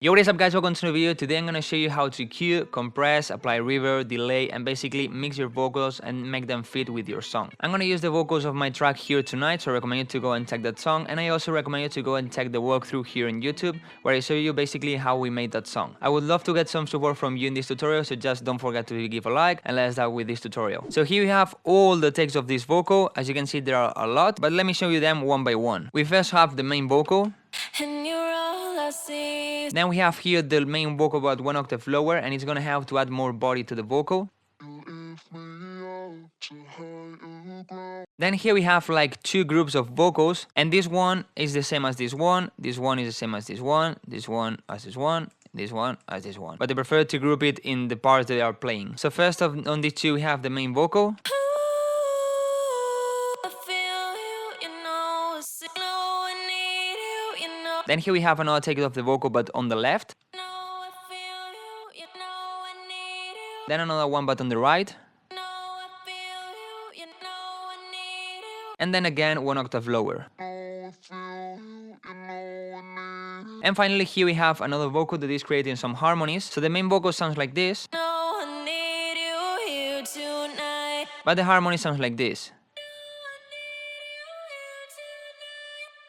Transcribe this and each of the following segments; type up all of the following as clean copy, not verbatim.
Yo, what is up guys, welcome to the video. Today I'm gonna show you how to EQ, compress, apply reverb, delay, and basically mix your vocals and make them fit with your song. I'm gonna use the vocals of my track Here Tonight, so I recommend you to go and check that song, and I also recommend you to go and check the walkthrough here on YouTube, where I show you basically how we made that song. I would love to get some support from you in this tutorial, so just don't forget to give a like, and let's start with this tutorial. So here we have all the takes of this vocal. As you can see, there are a lot, but let me show you them one by one. We first have the main vocal. And you're all I see. Then we have here the main vocal but one octave lower, and it's gonna have to add more body to the vocal. Then here we have like two groups of vocals, and this one is the same as this one is the same as this one as this one as this one, but I prefer to group it in the parts they are playing. So first on these two we have the main vocal. Then here we have another take of the vocal but on the left. Then another one but on the right. And then again one octave lower. And finally here we have another vocal that is creating some harmonies. So the main vocal sounds like this, but the harmony sounds like this.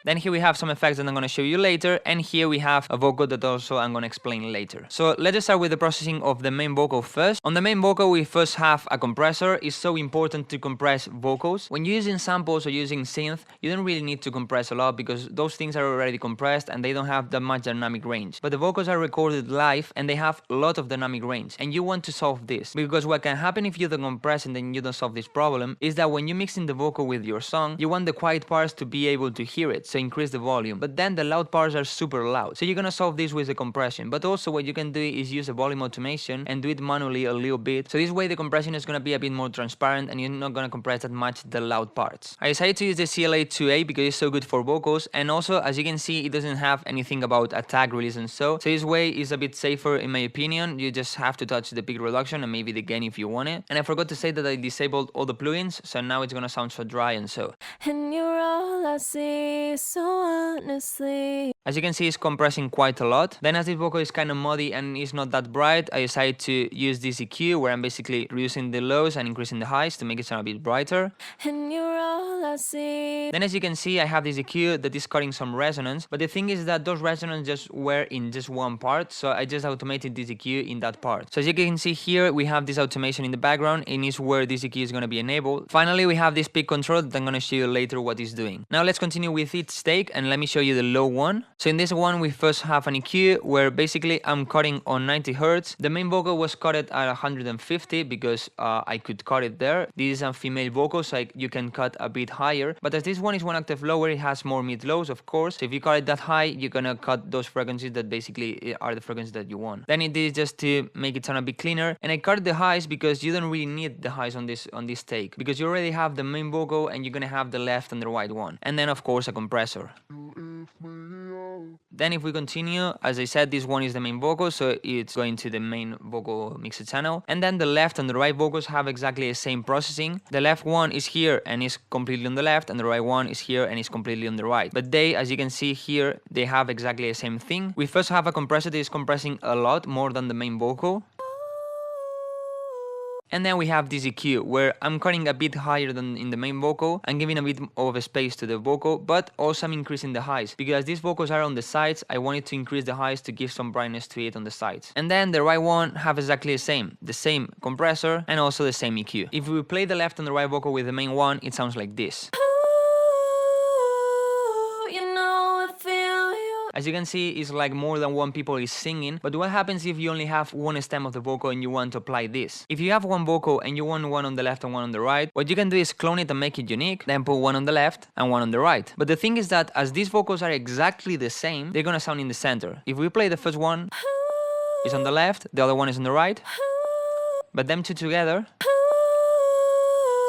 Then here we have some effects that I'm going to show you later, and here we have a vocal that also I'm going to explain later. So let's start with the processing of the main vocal first. On the main vocal we first have a compressor. It's so important to compress vocals. When you're using samples or using synth, you don't really need to compress a lot because those things are already compressed and they don't have that much dynamic range. But the vocals are recorded live and they have a lot of dynamic range, and you want to solve this, because what can happen if you don't compress and then you don't solve this problem is that when you're mixing the vocal with your song, you want the quiet parts to be able to hear it, so increase the volume, but then the loud parts are super loud, so you're gonna solve this with the compression. But also what you can do is use a volume automation and do it manually a little bit, so this way the compression is gonna be a bit more transparent and you're not gonna compress that much the loud parts. I decided to use the CLA2A because it's so good for vocals, and also as you can see it doesn't have anything about attack, release and so this way is a bit safer in my opinion. You just have to touch the peak reduction and maybe the gain if you want it. And I forgot to say that I disabled all the plugins, so now it's gonna sound so dry and so. And you're all I see, so honestly. As you can see, it's compressing quite a lot. Then as this vocal is kind of muddy and it's not that bright, I decided to use this EQ where I'm basically reducing the lows and increasing the highs to make it sound a bit brighter. And you're all I see. Then as you can see, I have this EQ that is cutting some resonance, but the thing is that those resonance just were in just one part, so I just automated this EQ in that part. So as you can see here, we have this automation in the background, and is where this EQ is going to be enabled. Finally, we have this peak control that I'm going to show you later what it's doing. Now let's continue with each take, and let me show you the low one. So in this one, we first have an EQ where basically I'm cutting on 90 Hz. The main vocal was cut at 150 because I could cut it there. This is a female vocal, so you can cut a bit higher. But as this one is one octave lower, it has more mid-lows, of course. So if you cut it that high, you're gonna cut those frequencies that basically are the frequencies that you want. Then it is just to make it sound a bit cleaner. And I cut the highs because you don't really need the highs on this take, because you already have the main vocal and you're gonna have the left and the right one. And then of course a compressor. Then if we continue, as I said, this one is the main vocal, so it's going to the main vocal mixer channel. And then the left and the right vocals have exactly the same processing. The left one is here and is completely on the left, and the right one is here and is completely on the right. But they, as you can see here, they have exactly the same thing. We first have a compressor that is compressing a lot more than the main vocal. And then we have this EQ where I'm cutting a bit higher than in the main vocal and giving a bit of a space to the vocal, but also I'm increasing the highs because these vocals are on the sides. I wanted to increase the highs to give some brightness to it on the sides. And then the right one have exactly the same compressor and also the same EQ. If we play the left and the right vocal with the main one, it sounds like this. As you can see, it's like more than one people is singing, but what happens if you only have one stem of the vocal and you want to apply this? If you have one vocal and you want one on the left and one on the right, what you can do is clone it and make it unique, then put one on the left and one on the right. But the thing is that as these vocals are exactly the same, they're gonna sound in the center. If we play the first one, it's on the left, the other one is on the right, but them two together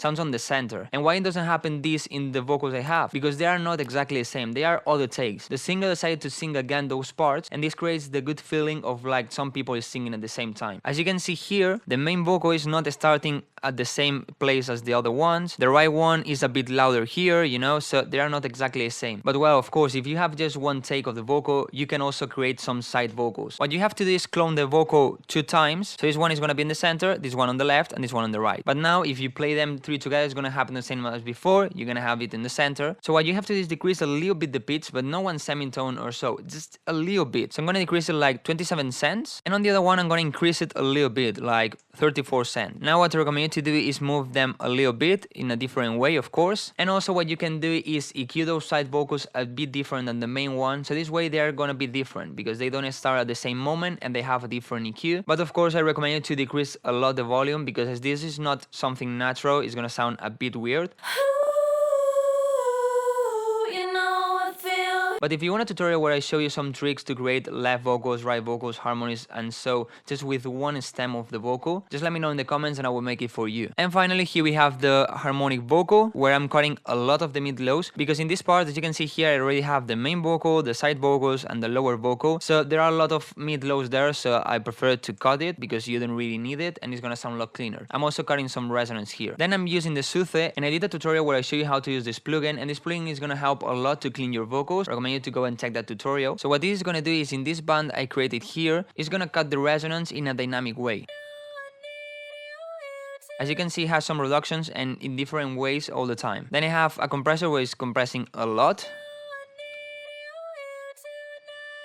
sounds on the center. And why it doesn't happen this in the vocals I have? Because they are not exactly the same. They are other takes. The singer decided to sing again those parts, and this creates the good feeling of like some people is singing at the same time. As you can see here, the main vocal is not starting at the same place as the other ones. The right one is a bit louder here, you know, so they are not exactly the same. But well, of course, if you have just one take of the vocal, you can also create some side vocals. What you have to do is clone the vocal 2 times. So this one is going to be in the center, this one on the left, and this one on the right. But now if you play them 3 together, it's going to happen the same as before. You're going to have it in the center. So what you have to do is decrease a little bit the pitch, but not one semitone or so, just a little bit. So I'm going to decrease it like 27 cents, and on the other one I'm going to increase it a little bit, like 34 cents. Now what I recommend you to do is move them a little bit in a different way, of course. And also what you can do is EQ those side vocals a bit different than the main one, so this way they are going to be different because they don't start at the same moment and they have a different EQ. But of course I recommend you to decrease a lot the volume, because as this is not something natural, it's going to sound a bit weird. But if you want a tutorial where I show you some tricks to create left vocals, right vocals, harmonies, and so just with one stem of the vocal, just let me know in the comments and I will make it for you. And finally, here we have the harmonic vocal, where I'm cutting a lot of the mid-lows, because in this part, as you can see here, I already have the main vocal, the side vocals, and the lower vocal. So there are a lot of mid-lows there, so I prefer to cut it because you don't really need it and it's gonna sound a lot cleaner. I'm also cutting some resonance here. Then I'm using the Soothe, and I did a tutorial where I show you how to use this plugin, and this plugin is gonna help a lot to clean your vocals. I recommend you to go and check that tutorial. So what this is gonna do is, in this band I created here, it's gonna cut the resonance in a dynamic way. As you can see, it has some reductions and in different ways all the time. Then I have a compressor where it's compressing a lot.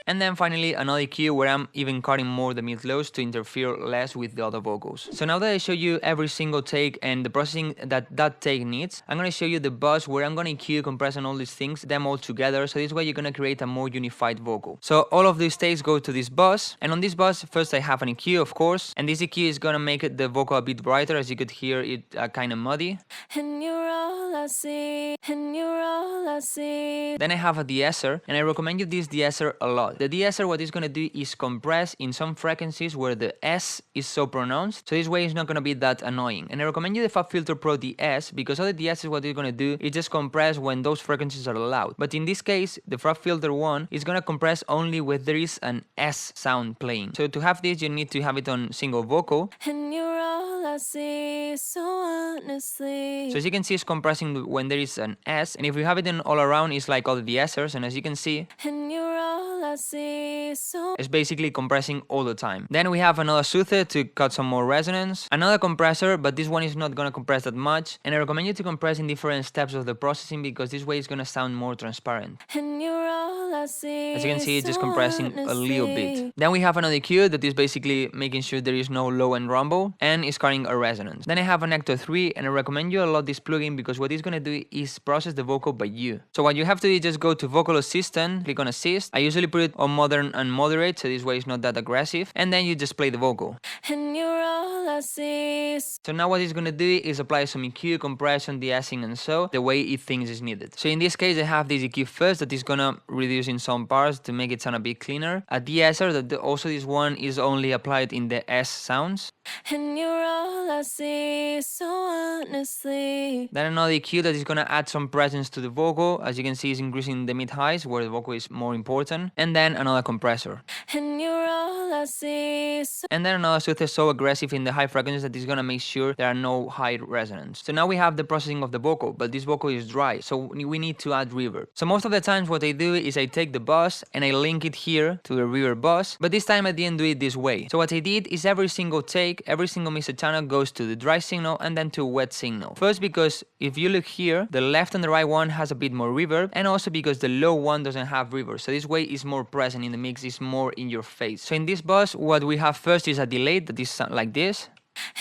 And then finally another EQ where I'm even cutting more the mid-lows to interfere less with the other vocals. So now that I show you every single take and the processing that take needs, I'm gonna show you the bus where I'm gonna EQ, compress, and all these things, them all together, so this way you're gonna create a more unified vocal. So all of these takes go to this bus, and on this bus first I have an EQ, of course, and this EQ is gonna make the vocal a bit brighter. As you could hear it kind of muddy. And you're all I see, and you're all I see. Then I have a de-esser, and I recommend you this de-esser a lot. The de-esser, what it's gonna do is compress in some frequencies where the S is so pronounced, so this way it's not gonna be that annoying. And I recommend you the Fab Filter Pro DS, because other DSs, what it's gonna do is just compress when those frequencies are loud. But in this case, the Fab Filter one is gonna compress only when there is an S sound playing. So to have this, you need to have it on single vocal. And you're all I see, so honestly. So as you can see, it's compressing when there is an S, and if you have it in all around, it's like all the de-essers, and as you can see, and you're all I see, so it's basically compressing all the time. Then we have another Soothe to cut some more resonance, another compressor, but this one is not gonna compress that much, and I recommend you to compress in different steps of the processing, because this way it's gonna sound more transparent. And you're all I see, as you can see, it's just compressing a little bit. Then we have another EQ that is basically making sure there is no low end rumble, and is cutting a resonance. Then I have an Ecto 3, and I recommend you a lot this plugin, because what it's gonna do is process the vocal by you. So what you have to do is just go to Vocal Assistant, click on Assist. I usually put it on Modern and Moderate, so this way it's not that aggressive, and then you just play the vocal. And you're all I see. So now what it's gonna do is apply some EQ, compression, de-essing, and so the way it thinks is needed. So in this case, I have this EQ first that is gonna reduce in some parts to make it sound a bit cleaner. A de-esser that also this one is only applied in the S sounds. And you're all I see, so honestly. Then another EQ that is gonna add some presence to the vocal. As you can see, it's increasing the mid-highs where the vocal is more important. And then another compressor. And you're all I see. And then another Soothe so aggressive in the high frequencies that is gonna make sure there are no high resonance. So now we have the processing of the vocal, but this vocal is dry, so we need to add reverb. So most of the times what I do is I take the bus and I link it here to the reverb bus, but this time I didn't do it this way. So what I did is every single take, every single mixed channel goes to the dry signal and then to wet signal. First, because if you look here, the left and the right one has a bit more reverb, and also because the low one doesn't have reverb, so this way is more present in the mix, is more in your face. So in this bus, what we have first is a delay that is like this.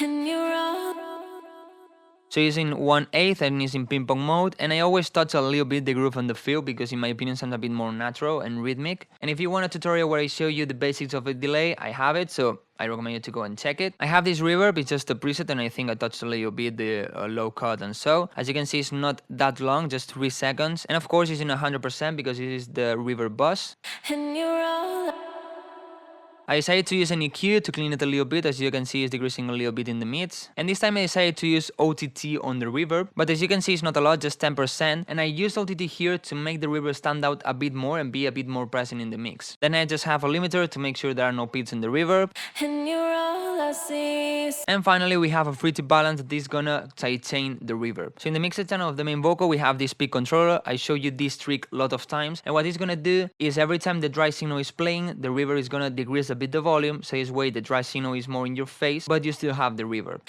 And you're all... So it's in 1/8 and it's in ping pong mode, and I always touch a little bit the groove on the feel, because in my opinion sounds a bit more natural and rhythmic. And if you want a tutorial where I show you the basics of a delay, I have it, so I recommend you to go and check it. I have this reverb, it's just a preset, and I think I touched a little bit the low cut, and so as you can see, it's not that long, just 3 seconds, and of course it's in 100% because it is the reverb bus. And you're all... I decided to use an EQ to clean it a little bit. As you can see, it's decreasing a little bit in the mids. And this time I decided to use OTT on the reverb, but as you can see, it's not a lot, just 10%. And I used OTT here to make the reverb stand out a bit more and be a bit more present in the mix. Then I just have a limiter to make sure there are no pits in the reverb. And finally, we have a frequency balance that is gonna tighten the reverb. So in the mixer channel of the main vocal, we have this peak controller. I show you this trick a lot of times. And what it's gonna do is every time the dry signal is playing, the reverb is gonna decrease a bit the volume, so this way the dry signal is more in your face, but you still have the reverb.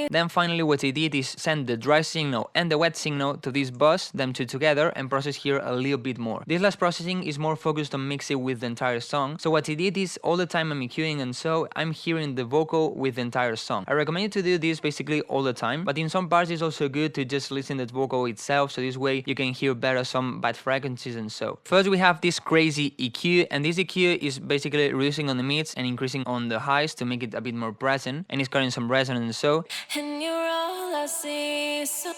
Then finally what I did is send the dry signal and the wet signal to this bus, them two together, and process here a little bit more. This last processing is more focused on mixing with the entire song, so what I did is all the time I'm EQing, and so I'm hearing the vocal with the entire song. I recommend you to do this basically all the time, but in some parts it's also good to just listen to the vocal itself, so this way you can hear better some bad frequencies and so. First we have this crazy EQ, and this EQ is basically reducing on the mids and increasing on the highs to make it a bit more present, and it's carrying some resonance and so.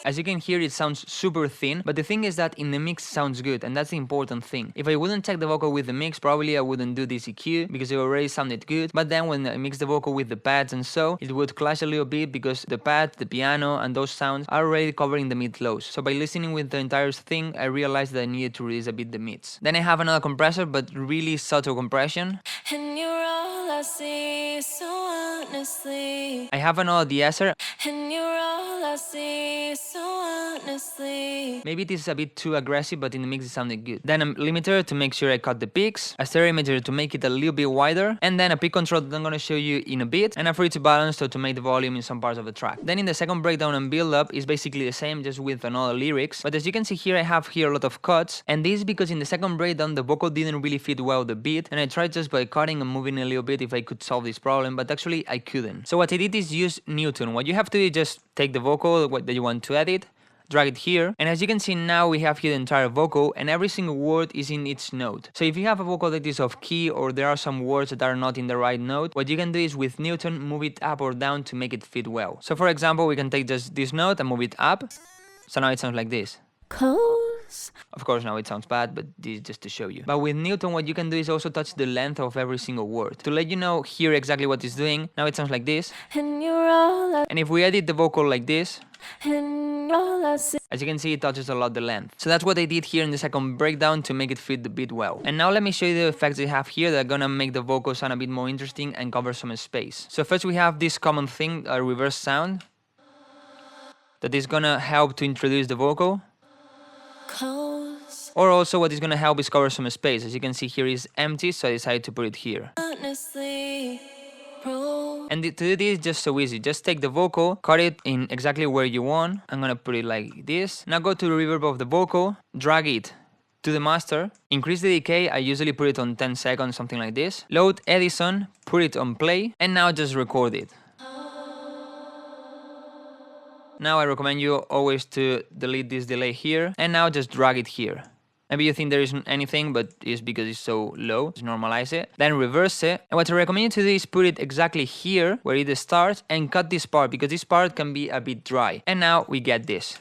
As you can hear, it sounds super thin, but the thing is that in the mix sounds good, and that's the important thing. If I wouldn't check the vocal with the mix, probably I wouldn't do this EQ because it already sounded good, but then when I mix the vocal with the pads and so, it would clash a little bit because the pad, the piano, and those sounds are already covering the mid lows. So by listening with the entire thing, I realized that I needed to reduce a bit the mids. Then I have another compressor, but really subtle compression. And you're all I see, so honestly. I have another de-esser. And you're all I see, so honestly. Maybe it is a bit too aggressive, but in the mix it sounded good. Then a limiter to make sure I cut the peaks, a stereo emitter to make it a little bit wider, and then a peak control that I'm gonna show you in a bit, and a frequency balance to make the volume in some parts of the track. Then in the second breakdown and build up is basically the same, just with another lyrics, but as you can see here, I have here a lot of cuts, and this is because in the second breakdown the vocal didn't really fit well the beat, and I tried just by cutting and moving a little bit if I could solve this problem, but actually I couldn't. So what I did is use Newton. What you have to do is just take the vocal that you want to edit, drag it here, and as you can see now we have here the entire vocal, and every single word is in its note. So if you have a vocal that is off key, or there are some words that are not in the right note, what you can do is with Newton move it up or down to make it fit well. So for example, we can take just this note and move it up, so now it sounds like this. Of course now it sounds bad, but this is just to show you. But with Newton what you can do is also touch the length of every single word. To let you know here exactly what it's doing, now it sounds like this. And if we edit the vocal like this, as you can see, it touches a lot the length. So that's what I did here in the second breakdown to make it fit the beat well. And now let me show you the effects I have here that are gonna make the vocal sound a bit more interesting and cover some space. So first we have this common thing, a reverse sound, that is gonna help to introduce the vocal. Or also what is gonna help is cover some space. As you can see here is empty, so I decided to put it here. And to do this, just so easy. Just take the vocal, cut it in exactly where you want. I'm gonna put it like this. Now go to the reverb of the vocal, drag it to the master, increase the decay. I usually put it on 10 seconds, something like this. Load Edison, put it on play, and now just record it. Now I recommend you always to delete this delay here, and now just drag it here. Maybe you think there isn't anything, but it's because it's so low. Just normalize it. Then reverse it. And what I recommend you to do is put it exactly here where it starts and cut this part, because this part can be a bit dry. And now we get this.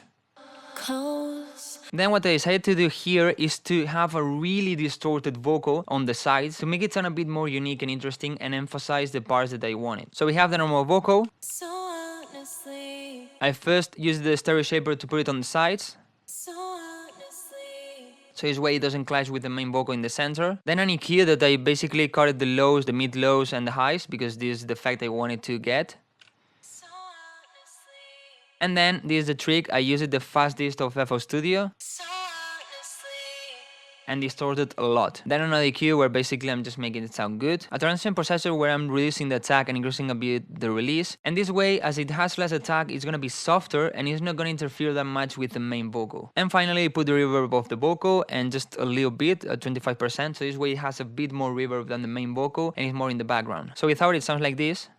Then what I decided to do here is to have a really distorted vocal on the sides to make it sound a bit more unique and interesting and emphasize the parts that I wanted. So we have the normal vocal. I first used the stereo shaper to put it on the sides. So this way it doesn't clash with the main vocal in the center. Then an EQ that I basically cut the lows, the mid lows, and the highs, because this is the effect I wanted to get. And then this is the trick, I used the fast dist of FL Studio and distorted a lot. Then another EQ where basically I'm just making it sound good. A transient processor where I'm reducing the attack and increasing a bit the release. And this way, as it has less attack, it's gonna be softer and it's not gonna interfere that much with the main vocal. And finally, I put the reverb of the vocal and just a little bit, 25%. So this way it has a bit more reverb than the main vocal and it's more in the background. So without it sounds like this.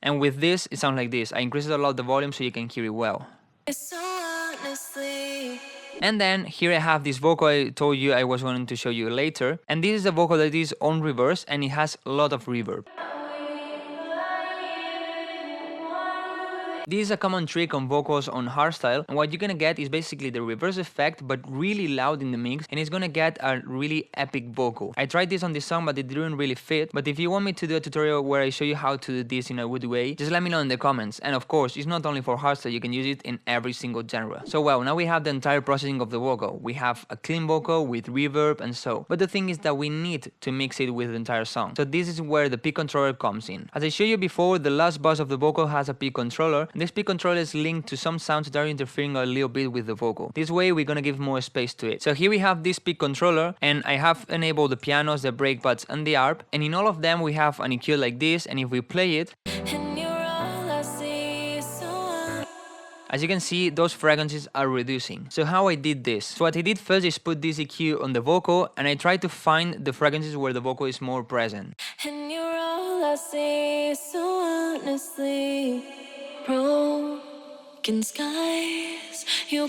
And with this, it sounds like this. I increased a lot the volume so you can hear it well. And then here I have this vocal I told you I was going to show you later. And this is a vocal that is on reverse and it has a lot of reverb. This is a common trick on vocals on hardstyle, and what you're gonna get is basically the reverse effect but really loud in the mix, and it's gonna get a really epic vocal. I tried this on this song but it didn't really fit, but if you want me to do a tutorial where I show you how to do this in a good way, just let me know in the comments. And of course, it's not only for hardstyle, you can use it in every single genre. So well, now we have the entire processing of the vocal. We have a clean vocal with reverb and so, but the thing is that we need to mix it with the entire song. So this is where the peak controller comes in. As I showed you before, the last bus of the vocal has a peak controller, and this peak controller is linked to some sounds that are interfering a little bit with the vocal. This way we're gonna give more space to it. So here we have this peak controller, and I have enabled the pianos, the breakpads and the arp, and in all of them we have an EQ like this, and if we play it, as you can see, those frequencies are reducing. So how I did this? So what I did first is put this EQ on the vocal, and I tried to find the frequencies where the vocal is more present. And you're all I see, so honestly, broken skies.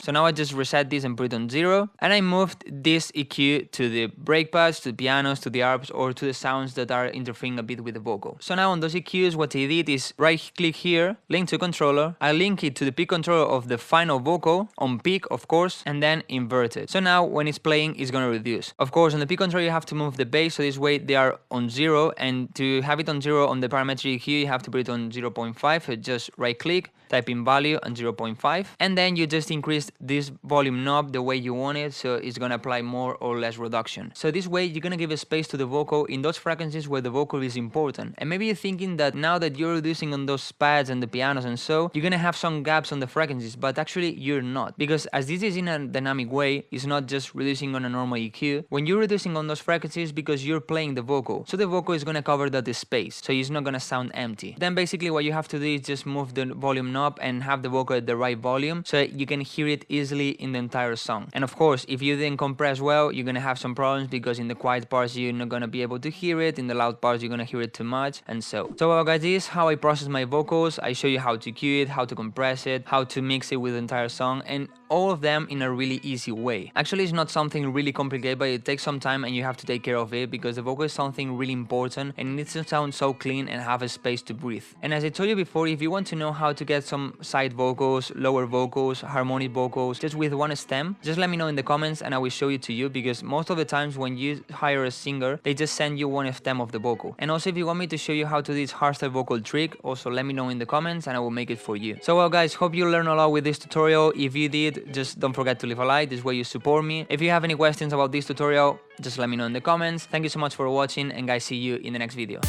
So now I just reset this and put it on 0, and I moved this EQ to the breakpads, to the pianos, to the arps, or to the sounds that are interfering a bit with the vocal. So now on those EQs, what I did is right click here, link to controller, I link it to the peak controller of the final vocal, on peak of course, and then invert it. So now when it's playing, it's gonna reduce. Of course, on the peak controller you have to move the bass, so this way they are on 0, and to have it on 0 on the parametric EQ, you have to put it on 0.5, so just right click, type in value and 0.5, and then you just increase this volume knob the way you want it, so it's gonna apply more or less reduction. So this way you're gonna give a space to the vocal in those frequencies where the vocal is important. And maybe you're thinking that now that you're reducing on those pads and the pianos and so, you're gonna have some gaps on the frequencies, but actually you're not, because as this is in a dynamic way, it's not just reducing on a normal EQ. When you're reducing on those frequencies, because you're playing the vocal, so the vocal is gonna cover that space, so it's not gonna sound empty. Then basically what you have to do is just move the volume knob and have the vocal at the right volume, so you can hear it easily in the entire song. And of course, if you didn't compress well, you're gonna have some problems, because in the quiet parts you're not gonna be able to hear it, in the loud parts you're gonna hear it too much, and so. So well guys, this is how I process my vocals. I show you how to cue it, how to compress it, how to mix it with the entire song, and all of them in a really easy way. Actually, it's not something really complicated, but it takes some time and you have to take care of it, because the vocal is something really important and it needs to sound so clean and have a space to breathe. And as I told you before, if you want to know how to get some side vocals, lower vocals, harmonic vocals, just with one stem, just let me know in the comments and I will show it to you, because most of the times when you hire a singer, they just send you one stem of the vocal. And also if you want me to show you how to do this hardstyle vocal trick, also let me know in the comments and I will make it for you. So well guys, hope you learned a lot with this tutorial. If you did, just don't forget to leave a like, this way you support me. If you have any questions about this tutorial, just let me know in the comments. Thank you so much for watching, and guys, see you in the next video.